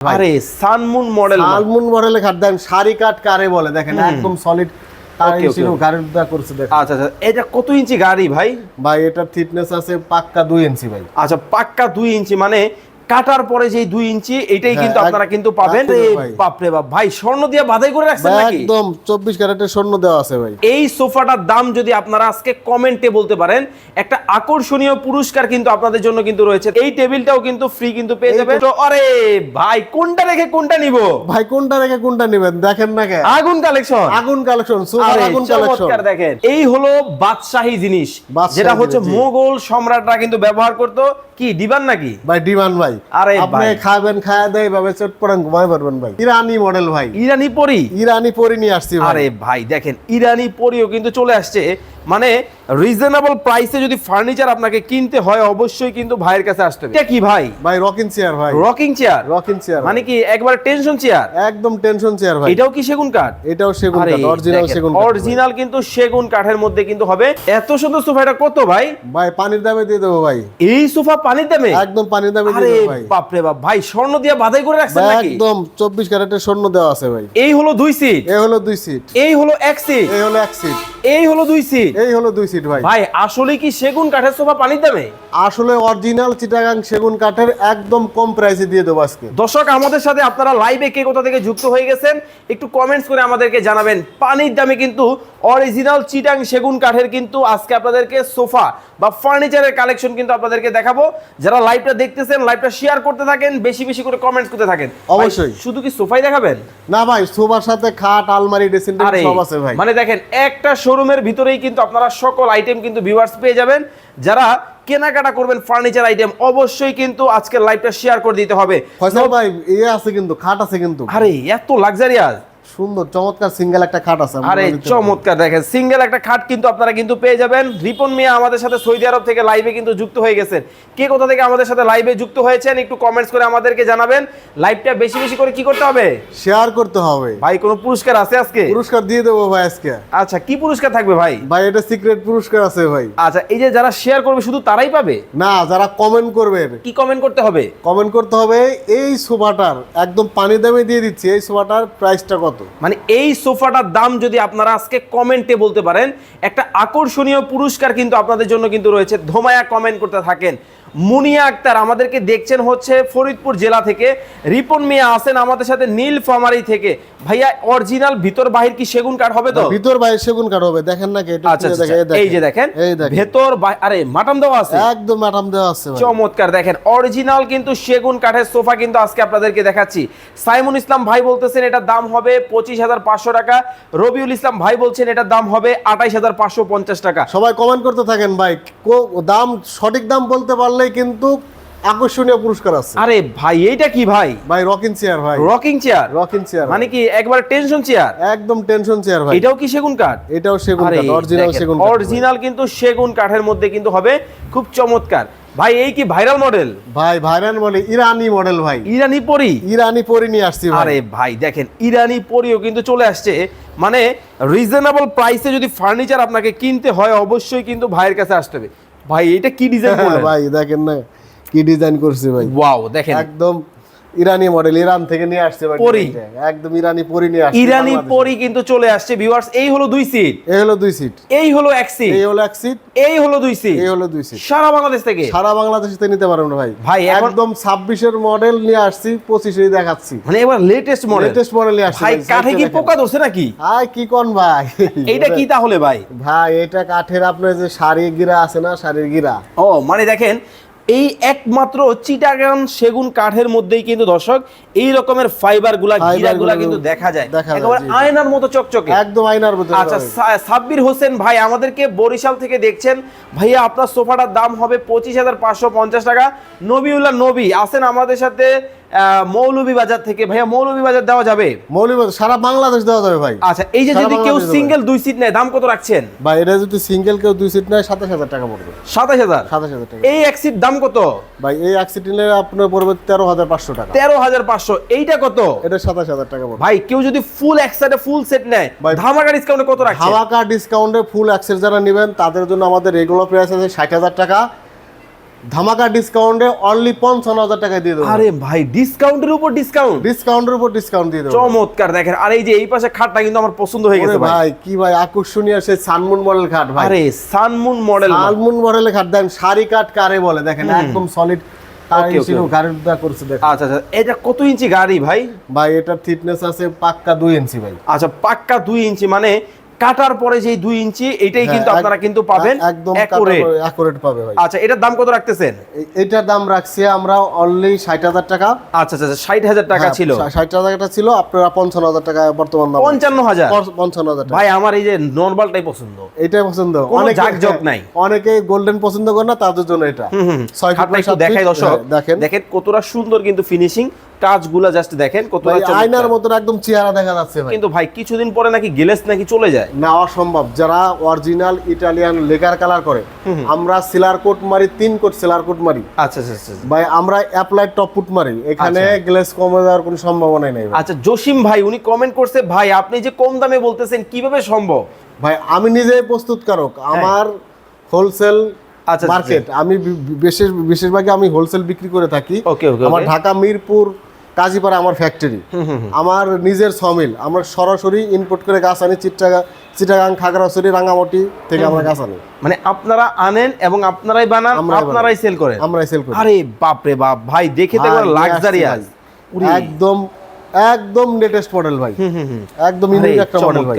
আরে Sunmoon model মডেলের খাট দেন, সারি কাঠ কারে বলে দেখেন, একদম সলিড করছে দেখেন। আচ্ছা আচ্ছা, এটা কত ইঞ্চি গাড়ি ভাই? ভাই এটার থিকনেস আছে পাক্কা 2 ইঞ্চি ভাই। আচ্ছা, পাক্কা 2 ইঞ্চি, মানে কাটার পরে যে 2 ইঞ্চি এটাই কিন্তু আপনারা কিন্তু পাবেন। বাপ রে বাপ ভাই, স্বর্ণ দিয়ে বাধাই করে রাখছেন নাকি? একদম 24 ক্যারেটের স্বর্ণ দেওয়া আছে ভাই। এই সোফাটার দাম যদি আপনারা আজকে কমেন্টে বলতে পারেন, একটা আকর্ষণীয় পুরস্কার কিন্তু আপনাদের জন্য কিন্তু রয়েছে। এই টেবিলটাও কিন্তু ফ্রি কিন্তু পেয়ে যাবেন। তো আরে ভাই, কোনটা রেখে কোনটা নিব ভাই? কোনটা রেখে কোনটা নেবেন দেখেন না কেন? আগুন কালেকশন, আগুন কালেকশন, সুপার আগুন কালেকশন দেখেন। এই হলো বাদশাহী জিনিস, যেটা হচ্ছে মোগল সম্রাটরা কিন্তু ব্যবহার করতো। কি দিবান নাকি ভাই? দিবান ভাই। আরে আপনি খাবেন, খায়া দেয় ভাবে চট পড়ান ঘুমাই পারবেন ভাই। ইরানি মডেল ভাই, ইরানি পরি নিয়ে আসছি ভাই। আরে ভাই দেখেন, ইরানি পরিও কিন্তু চলে আসছে। মানে রিজনেবল প্রাইসে যদি ফার্নিচার আপনাকে কিনতে হয়, অবশ্যই কিন্তু ভাইয়ের কাছে আসতে হবে। এটা কি ভাই? ভাই রকিং চেয়ার ভাই। রকিং চেয়ার মানে কি একবার টেনশন চেয়ার? একদম টেনশন চেয়ার ভাই। এটাও কি সেগুন কাঠ? এটাও সেগুন কাঠ, অরিজিনাল সেগুন কাঠ। অরিজিনাল কিন্তু সেগুন কাঠের মধ্যে কিন্তু হবে। এত সুন্দর সোফাটা কত ভাই? ভাই পানির দামে দিয়ে দেবো ভাই। এই সোফা পানির দামে? একদম পানির দামে দিয়ে দেবো ভাই। বাপ রে বাপ ভাই, স্বর্ণ দিয়ে বাধাই করে রাখছেন নাকি? একদম 24 ক্যারেটের স্বর্ণ দেওয়া আছে ভাই। এই হলো 2 সিট, এই হলো 2 সিট, এই হলো 1 সিট, এই হলো 1 সিট, এই হলো 2 সিট, এই হলো 2 সিট ভাই। ভাই আসলে কি সেগুন কাঠের সোফা পানির দামে? আসলে অরিজিনাল চিটাগাং সেগুন কাঠের একদম কম প্রাইসে দিয়ে দেবো আজকে। দর্শক, আমাদের সাথে আপনারা লাইভে কে কোথা থেকে যুক্ত হয়ে গেছেন একটু কমেন্টস করে আমাদেরকে জানাবেন। পানির দামে কিন্তু অরিজিনাল চিটাং সেগুন কাঠের কিন্তু আজকে আপনাদেরকে সোফা বা ফার্নিচারের কালেকশন কিন্তু আপনাদেরকে দেখাবো। যারা লাইভটা দেখতেছেন, লাইভটা শেয়ার করতে থাকেন, বেশি বেশি করে কমেন্টস করতে থাকেন। অবশ্যই। শুধু কি সোফাই দেখাবেন? না ভাই, সোফার সাথে খাট, আলমারি, ড্রেসিং টেবিল সব আছে ভাই। মানে দেখেন, একটা শোরুমের ভিতরেই কিন্তু আপনারা সকল আইটেম কিন্তু ভিউয়ার্স পেয়ে যাবেন। যারা কেনাকাটা করবেন ফার্নিচার আইটেম, অবশ্যই কিন্তু আজকের লাইভটা শেয়ার করে দিতে হবে। ফয়সাল ভাই, আছে কিন্তু খাট আছে কিন্তু। আরে এত লাক্সারিয়াস সুন্দর চমৎকার সিঙ্গেল একটা খাট আছে। আরে চমৎকার, দেখেন সিঙ্গেল একটা খাট কিন্তু আপনারা কিন্তু পেয়ে যাবেন। রিপন মিয়া আমাদের সাথে সৌদি আরব থেকে লাইভে কিন্তু যুক্ত হয়ে গেছেন। কে কোথা থেকে আমাদের সাথে লাইভে যুক্ত হয়েছেন একটু কমেন্টস করে আমাদেরকে জানাবেন। লাইভটা বেশি বেশি করে কি করতে হবে? শেয়ার করতে হবে ভাই। কোনো পুরস্কার আছে আজকে? পুরস্কার দিয়ে দেবো ভাই আজকে। আচ্ছা, কি পুরস্কার থাকবে ভাই? ভাই এটা সিক্রেট পুরস্কার আছে ভাই। আচ্ছা, এই যে যারা শেয়ার করবে শুধু তারাই পাবে না, যারা কমেন্ট করবে। কি কমেন্ট করতে হবে? কমেন্ট করতে হবে এই সোফাটার একদম পানি দামে দিয়ে দিচ্ছি, এই সোফাটার প্রাইসটা কত। মানে এই সোফাটার দাম যদি আপনারা আজকে কমেন্টে বলতে পারেন, একটা আকর্ষণীয় পুরস্কার কিন্তু আপনাদের জন্য কিন্তু রয়েছে। ধোমায়া কমেন্ট করতে থাকেন। মুনিয়া আক্তার আমাদেরকে দেখছেন হচ্ছে ফরিদপুর জেলা থেকে। রিপন মিয়া আছেন আমাদের সাথে নীলফামারী থেকে। ভাইয়া অরিজিনাল ভিতর বাহির কি সেগুন কাঠ হবে তো? ভিতর বাহির সেগুন কাঠ হবে, দেখেন না কি? আচ্ছা, এই যে দেখেন ভেতর আরে মাটাম দেওয়া আছে, একদম মাটাম দেওয়া আছে। চমৎকার, দেখেন অরিজিনাল কিন্তু সেগুন কাঠের সোফা কিন্তু আজকে আপনাদেরকে দেখাচ্ছি। সাইমুন ইসলাম ভাই বলতেছেন এটার দাম হবে 25,500 টাকা। রবিউল ইসলাম ভাই বলছেন এটার দাম হবে 28,550 টাকা। সবাই কমেন্ট করতে থাকেন ভাই, দাম সঠিক দাম বলতে পারলেই কিন্তু আকর্ষণীয় পুরস্কার আছে। আরে ভাই, এইটা কি ভাই? ভাই রকিং চেয়ার ভাই। রকিং চেয়ার মানে কি একবার টেনশন চেয়ার? একদম টেনশন চেয়ার ভাই। এটাও কি সেগুন কাঠ? এটাও সেগুন কাঠ, অরিজিনাল সেগুন কাঠ। অরিজিনাল কিন্তু সেগুন কাঠের মধ্যে কিন্তু হবে, খুব চমৎকার। ভাই এই কি ভাইরাল মডেল? ভাই ভাইরাল মডেল, ইরানি মডেল ভাই। ইরানি পরি নিয়ে আসছি ভাই। আরে ভাই দেখেন, ইরানি পরিও কিন্তু চলে আসছে। মানে রিজনেবল প্রাইসে যদি ফার্নিচার আপনাকে কিনতে হয়, অবশ্যই কিন্তু ভাইয়ের কাছে আসতে হবে। ভাই এটা কি ডিজাইন করলেন ভাই? দেখেন না কি ডিজাইন করছে ভাই। ওয়াও, দেখেন একদম ইরানি মডেল, ইরান থেকে নিয়ে আসছে ভাই। পরি, একদম ইরানি পরি নিয়ে আসছে। ইরানি পরি কিন্তু চলে আসছে ভিউয়ার্স। এই হলো 2 সিট, এই হলো 2 সিট, এই হলো 1 সিট, এই হলো 1 সিট, এই হলো 2 সিট, এই হলো 2 সিট। সারা বাংলাদেশ থেকে, সারা বাংলাদেশ থেকে নিতে পারবেন ভাই। ভাই একদম 26 এর মডেল নিয়ে আসছি, 25 এ দেখাচ্ছি। মানে এবার লেটেস্ট মডেল নিয়ে আসছি ভাই। কাঠে কি পোকা ধরছে নাকি? আয় কি কোন ভাই? এইটা কি তাহলে ভাই? ভাই এটা কাঠের আপনার যে শাড়ির গিরা আছে না, শাড়ির গিরা। ও মানে দেখেন, এই একমাত্র চিটাগাং সেগুন কাঠের মধ্যেই কিন্তু দর্শক এই রকমের ফাইবারগুলা গিরাগুলা কিন্তু দেখা যায়, একেবারে আয়নার মতো চকচকে, একদম আয়নার মতো। আচ্ছা, সাব্বির হোসেন ভাই আমাদেরকে বরিশাল থেকে দেখছেন। ভাইয়া আপনার সোফাটার দাম হবে 25,550 টাকা। নবিউল্লাহ নবী আছেন আমাদের সাথে মৌলভীবাজার থেকে। ভাইয়া মৌলভীবাজার দেওয়া যাবে? মৌলভীবাজার সারা বাংলাদেশ দেওয়া যাবে ভাই। আচ্ছা, এই যে যদি কেউ সিঙ্গেল 2 সিট নেয়, দাম কত রাখছেন ভাই? এটা যদি সিঙ্গেল কেউ 2 সিট নেয় 27,000 টাকা পড়বে। 27,000 টাকা। এই 1 সিট দাম কত ভাই? এই 1 সিট নিলে আপনার পড়বে 13,500 টাকা। 13,500। এইটা কত? এটা 27,000 টাকা পড়বে ভাই। কেউ যদি ফুল একসাথে ফুল সেট নেয়, ধামাকা ডিসকাউন্টে কত রাখছেন? ধামাকা ডিসকাউন্টে ফুল অ্যাক্সেস যারা নেবেন তাদের জন্য আমাদের রেগুলার প্রাইস আছে 60,000 টাকা। ধামাকা ডিসকাউন্টে অনলি 55,000 টাকায় দিয়ে দেবো। আরে ভাই ডিসকাউন্টের উপর ডিসকাউন্ট, ডিসকাউন্টের উপর ডিসকাউন্ট দিয়ে দেবো। চমৎকার দেখেন। আর এই যে এই পাশে খাটটা কিন্তু আমার পছন্দ হয়ে গেছে ভাই। ভাই কি ভাই আকর্ষণীয় সেই সানমুন মডেল খাট ভাই। আরে সানমুন মডেল, সানমুন মডেলের খাট দেন, সারি কাট কারে বলে দেখেন, একদম সলিড Okay, okay, okay. গাড়িটা করছে দেখেন। আচ্ছা আচ্ছা, এটা কত ইঞ্চি গাড়ি ভাই? ভাই এটার থিকনেস আছে পাক্কা 2 ইঞ্চি ভাই। আচ্ছা পাক্কা 2 ইঞ্চি, মানে কাটার পরে যেই 2 ইঞ্চি এটাই কিন্তু আপনারা কিন্তু পাবেন একদম অ্যাকুরেট পাবে ভাই। আচ্ছা এটার দাম কত রাখতেছেন? এটার দাম রাখছি আমরা অনলি 60,000 টাকা। আচ্ছা আচ্ছা 60,000 টাকা ছিল, 60,000 টাকা ছিল, আপনারা 55,000 টাকা বর্তমান দাম। 55,000? 55,000 টাকা ভাই আমার এই যে নরমালটাই পছন্দ, এটাই পছন্দ। অনেক জাকজক নাই, অনেকে গোল্ডেন পছন্দ করে না, তাদের জন্য এটা 6 খাটটা ফিট একটু দেখাই দর্শক, দেখেন কতটা সুন্দর কিন্তু ফিনিশিং, কাজগুলা জাস্ট দেখেন কতটা চমৎকার। আয়নার মতন একদম চেহারা দেখা যাচ্ছে ভাই। কিন্তু ভাই কিছুদিন পরে নাকি গ্লেজ নাকি চলে যায়, না অসম্ভব। যারা অরিজিনাল ইটালিয়ান লেকার কালার করে, আমরা সিলার কোট মারি, 3 কোট সিলার কোট মারি। আচ্ছা আচ্ছা আচ্ছা ভাই আমরা অ্যাপ্লাইড টপ ফুট মারি, এখানে গ্লেজ কমে যাওয়ার কোনো সম্ভাবনাই নেই ভাই। আচ্ছা জসিম ভাই উনি কমেন্ট করছে, ভাই আপনি যে কম দামে বলতেছেন কিভাবে সম্ভব? ভাই আমি নিজেই প্রস্তুতকারক, আমার হোলসেল আচ্ছা, মার্কেট, আমি বিশেষভাগে আমি হোলসেল বিক্রি করে থাকি। ওকে ওকে, আমার ঢাকা মিরপুর কাজীপাড়া আমার ফ্যাক্টরি, আমার নিজের সমিল, আমরা সরাসরি ইনপুট করে গাছ আনি চিটাগাং, খাগড়াছড়ি, রাঙ্গামাটি থেকে আমরা গাছ আনি। মানে আপনারা আনেন এবং আপনারাই বানান, আপনারাই সেল করেন? আমরাই সেল করি। আরে বাপ রে বাপ ভাই, দেখে তো লাক্সারিয়াস, একদম একদম লেটেস্ট মডেল ভাই, একদম ইউনিক একটা মডেল ভাই।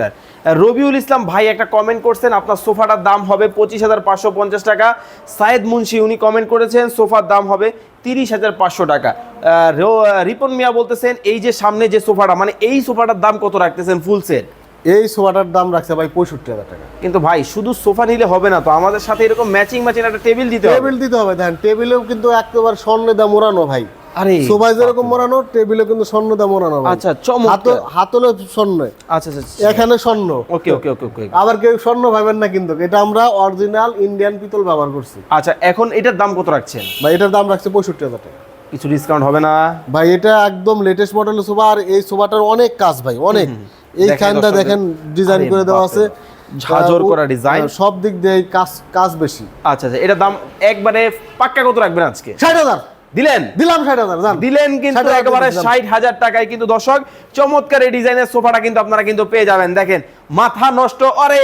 রবিউল ইসলাম ভাই একটা কমেন্ট করছেন, আপনার সোফাটার দাম হবে 25,550 টাকা। সায়েদ মুন্সি উনি কমেন্ট করেছেন সোফার দাম হবে 30,500 টাকা। রিপন মিয়া বলতেছেন এই যে সামনে যে সোফাটা, মানে এই সোফাটার দাম কত রাখতেছেন ফুল সেট? এই সোফাটার দাম রাখছে ভাই 65,000 টাকা। কিন্তু ভাই শুধু সোফা নিলে হবে না তো, আমাদের সাথে এরকম ম্যাচিং একটা টেবিল দিতে হবে। টেবিল দিতে হবে, দেখেন টেবিলেও কিন্তু একেবারে স্বর্ণে দা মোড়ানো ভাই। আরে সোফায় যেরকম মোড়ানো, টেবিলে কিন্তু স্বর্ণ দা মোড়ানো ভাই। আচ্ছা চমৎকার, হাতলে স্বর্ণ, আচ্ছা আচ্ছা এখানে স্বর্ণ। ওকে ওকে ওকে ওকে। আবার কেউ স্বর্ণ ভাবেন না, কিন্তু এটা আমরা অরিজিনাল ইন্ডিয়ান পিতল ব্যবহার করছি। আচ্ছা এখন এটার দাম কত রাখছেন? ভাই এটার দাম রাখছে 65,000 টাকা। কিছু ডিসকাউন্ট হবে না ভাই? এটা একদম লেটেস্ট মডেলের সোফা, আর এই সোফাটার অনেক কাজ ভাই, অনেক। এইখানটা দেখেন ডিজাইন করে দেওয়া আছে, ঝাঁঝর করা ডিজাইন, সব দিক দিয়ে কাজ বেশি। আচ্ছা আচ্ছা এটার দাম একবারে পাক্কা কত রাখবেন আজকে? 60,000 দিলেন? দিলাম 60,000 দিলেন কিন্তু একেবারে 60,000 টাকায় কিন্তু দর্শক চমৎকার এই ডিজাইনের সোফাটা কিন্তু আপনারা কিন্তু পেয়ে যাবেন। দেখেন মাথা নষ্ট, আরে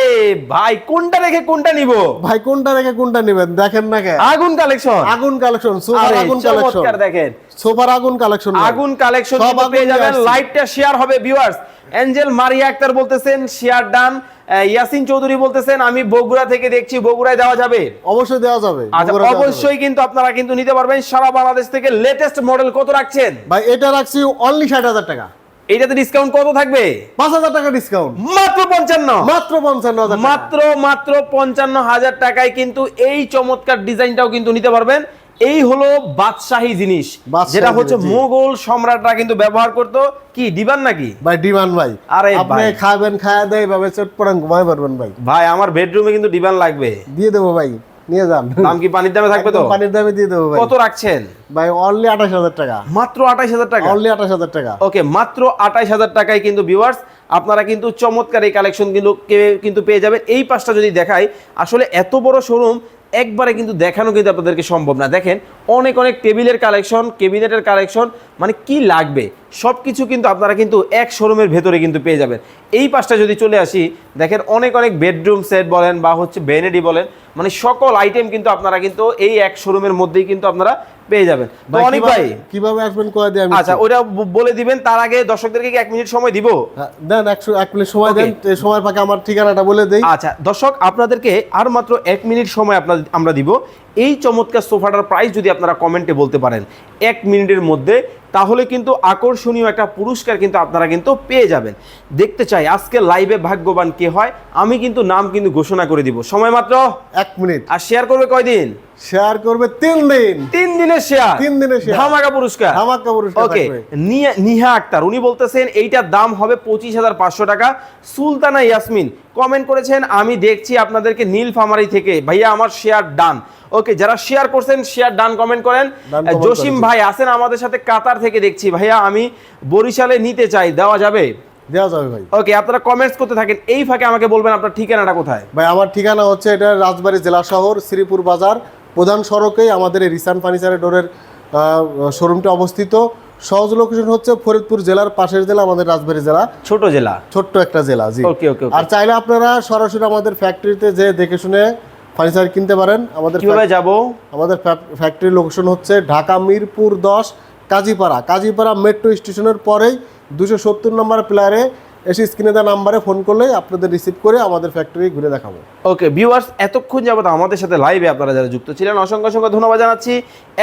ভাই কোনটা রেখে কোনটা নিব ভাই, কোনটা রেখে কোনটা নেবেন দেখেন না কেন? আগুন কালেকশন, আগুন কালেকশন, সোফার আগুন কালেকশন, চমৎকার দেখেন সোফার আগুন কালেকশন, আগুন কালেকশন কিন্তু পেয়ে যাবেন। লাইভটা শেয়ার হবে ভিউয়ার্স। এঞ্জেল মারিয়া আক্তার বলতেছেন শেয়ার ডান। ইয়াসিন চৌধুরী বলতেছেন আমি বগুড়া থেকে দেখছি, বগুড়ায় দেওয়া যাবে? অবশ্যই দেওয়া যাবে। আচ্ছা অবশ্যই কিন্তু আপনারা কিন্তু নিতে পারবেন সারা বাংলাদেশ থেকে। লেটেস্ট মডেল কত রাখছেন ভাই? এটা রাখছি অনলি 60,000 টাকা। এইটাতে ডিসকাউন্ট কত থাকবে? 5,000 টাকা ডিসকাউন্ট, মাত্র 55, মাত্র 55,000, মাত্র 55,000 টাকায় কিন্তু এই চমৎকার ডিজাইনটাও কিন্তু নিতে পারবেন। এই হলো বাদশাহী জিনিস, যেটা হচ্ছে মোগল সম্রাটরা কিন্তু ব্যবহার করতো। কি ডিবান নাকি ভাই? ডিবান ভাই। আরে আপনি খাবেন, খায়া দেয় ভাবে চটপটাং ঘুমাই পারবেন ভাই। ভাই আমার বেডরুমে কিন্তু ডিবান লাগবে, দিয়ে দেবো ভাই, নিয়ে যান। দাম কি পানির দামে থাকবে তো? পানির দামে দিয়ে দেবো ভাই। কত রাখছেন ভাই? অনলি 28,000 টাকা। মাত্র 28,000 টাকা? অনলি 28,000 টাকা। ওকে মাত্র 28,000 টাকায় কিন্তু ভিউয়ার্স আপনারা কিন্তু চমৎকার এই কালেকশন কিন্তু পেয়ে যাবেন। এই পাশটা যদি দেখাই, আসলে এত বড় শোরুম একবারে কিন্তু দেখানো কিন্তু আপনাদেরকে সম্ভব না। দেখেন অনেক অনেক টেবিলের কালেকশন, ক্যাবিনেটের কালেকশন, মানে কি লাগবে সব কিছু কিন্তু আপনারা কিন্তু এক শোরুমের ভেতরে কিন্তু পেয়ে যাবেন। এই পাশটা যদি চলে আসি, দেখেন অনেক অনেক বেডরুম সেট বলেন বা হচ্ছে ভ্যানিটি বলেন, মানে সকল আইটেম কিন্তু আপনারা কিন্তু এই এক শোরুমের মধ্যেই কিন্তু আপনারা পেয়ে যাবেন। তো অনেক ভাই কিভাবে আসবেন কয় দিয়ে আমি? আচ্ছা ওটা বলে দিবেন, তার আগে দর্শকদেরকে কি 1 মিনিট সময় দিব? দেন 1 মিনিট সময় দেন। এই সময়ের ফাঁকে আমার ঠিকানাটা বলে দেই। আচ্ছা দর্শক আপনাদেরকে আর মাত্র 1 মিনিট সময় আমরা দিব। এই চমৎকার সোফাটার প্রাইস যদি আপনারা কমেন্টে বলতে পারেন 1 মিনিটের মধ্যে, তাহলে কিন্তু আকর্ষণীয় একটা পুরস্কার কিন্তু আপনারা কিন্তু পেয়ে যাবেন। দেখতে চাই আজকে লাইভে ভাগ্যবান কে হয়, আমি কিন্তু নাম কিন্তু ঘোষণা করে দিব। সময় মাত্র 1 মিনিট। আর শেয়ার করবে কয়দিন? শেয়ার করবে 3 দিন। 3 দিনের শেয়ার, 3 দিনের শেয়ার, ধামাকা পুরস্কার, ধামাকা পুরস্কার। ওকে নিহা আক্তার উনি বলতেছেন এইটার দাম হবে 25,500 টাকা। সুলতানা ইয়াসমিন কমেন্ট করেছেন আমি দেখছি আপনাদেরকে নীলফামারী থেকে, ভাইয়া আমার শেয়ার ডান। ওকে যারা শেয়ার করছেন শেয়ার ডান কমেন্ট করেন। জসিম ভাই আছেন আমাদের সাথে কাতার থেকে দেখছি, ভাইয়া আমি বরিশালে নিতে চাই, দেওয়া যাবে? দেওয়া যাবে ভাই। ওকে আপনারা কমেন্টস করতে থাকেন, এই ফাঁকে আমাকে বলবেন আপনার ঠিকানাটা কোথায়? ভাই আমার ঠিকানা হচ্ছে এটা রাজবাড়ী জেলা শহর, শ্রীপুর বাজার, প্রধান সড়কেই আমাদের এই রিসান ফার্নিচারের ডোরের শোরুমটি অবস্থিত। সহজ লোকেশন হচ্ছে ফরিদপুর জেলার পাশের জেলা আমাদের রাজবাড়ী জেলা, ছোট জেলা, ছোট্ট একটা জেলা। জি, ওকে ওকে। আর চাইলে আপনারা সরাসরি আমাদের ফ্যাক্টরিতে যে দেখে শুনে ফার্নিচার কিনতে পারেন। আমাদের কিভাবে যাব? আমাদের ফ্যাক্টরি লোকেশন হচ্ছে ঢাকা মিরপুর 10 কাজীপাড়া মেট্রো স্টেশনের পরেই 270 নম্বর প্লেয়ারে এসে স্ক্রিনে দেওয়া নাম্বারে ফোন করলেই আপনাদের রিসিভ করে আমাদের ফ্যাক্টরি ঘুরে দেখাবো। ওকে ভিউয়ার্স, এতক্ষণ যাবত আমাদের সাথে লাইভে আপনারা যারা যুক্ত ছিলেন অসংখ্য অসংখ্য ধন্যবাদ জানাচ্ছি।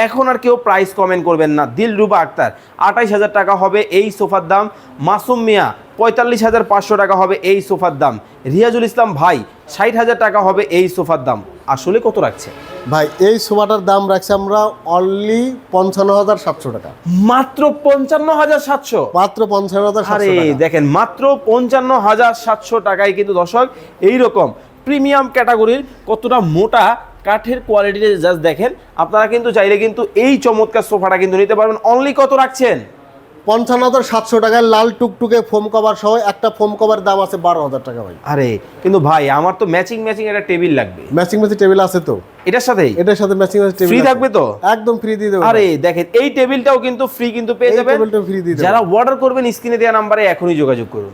এখন আর কেউ প্রাইস কমেন্ট করবেন না। দিলরুবা আক্তার 28,000 টাকা হবে এই সোফার দাম। মাসুম মিয়া 45,500 টাকা হবে এই সোফার দাম। রিয়াজুল ইসলাম ভাই 60,000 টাকা হবে এই সোফার দাম। আসলে কত রাখছে ভাই? এই সোফাটার দাম রাখছি আমরা অনলি 55,700 টাকা। মাত্র 55,700, মাত্র 55,700 আরে টাকা। দেখেন মাত্র 55,700 টাকায় কিন্তু দর্শক এইরকম প্রিমিয়াম ক্যাটাগরির কতটা মোটা কাঠের কোয়ালিটিতে জাস্ট দেখেন। আপনারা কিন্তু চাইলে কিন্তু এই চমৎকার সোফাটা কিন্তু নিতে পারবেন। অনলি কত রাখছেন? 55,700 টাকায় লাল টুকটুকে ফোম কভার সহ একটা ফোম কভার দাম আছে 12,000 টাকা ভাই। আরে কিন্তু ভাই আমার তো ম্যাচিং একটা টেবিল লাগবে। ম্যাচিং টেবিল আছে তো এটার সাথেই? এটার সাথে ম্যাচিং টেবিল ফ্রি থাকবে তো? একদম ফ্রি দিয়ে দেবো। আরে দেখেন এই টেবিলটাও কিন্তু ফ্রি কিন্তু পেয়ে যাবেন। টেবিলটা ফ্রি দিয়ে দেবো। যারা অর্ডার করবেন স্ক্রিনে দেওয়া নাম্বারে এখনই যোগাযোগ করুন।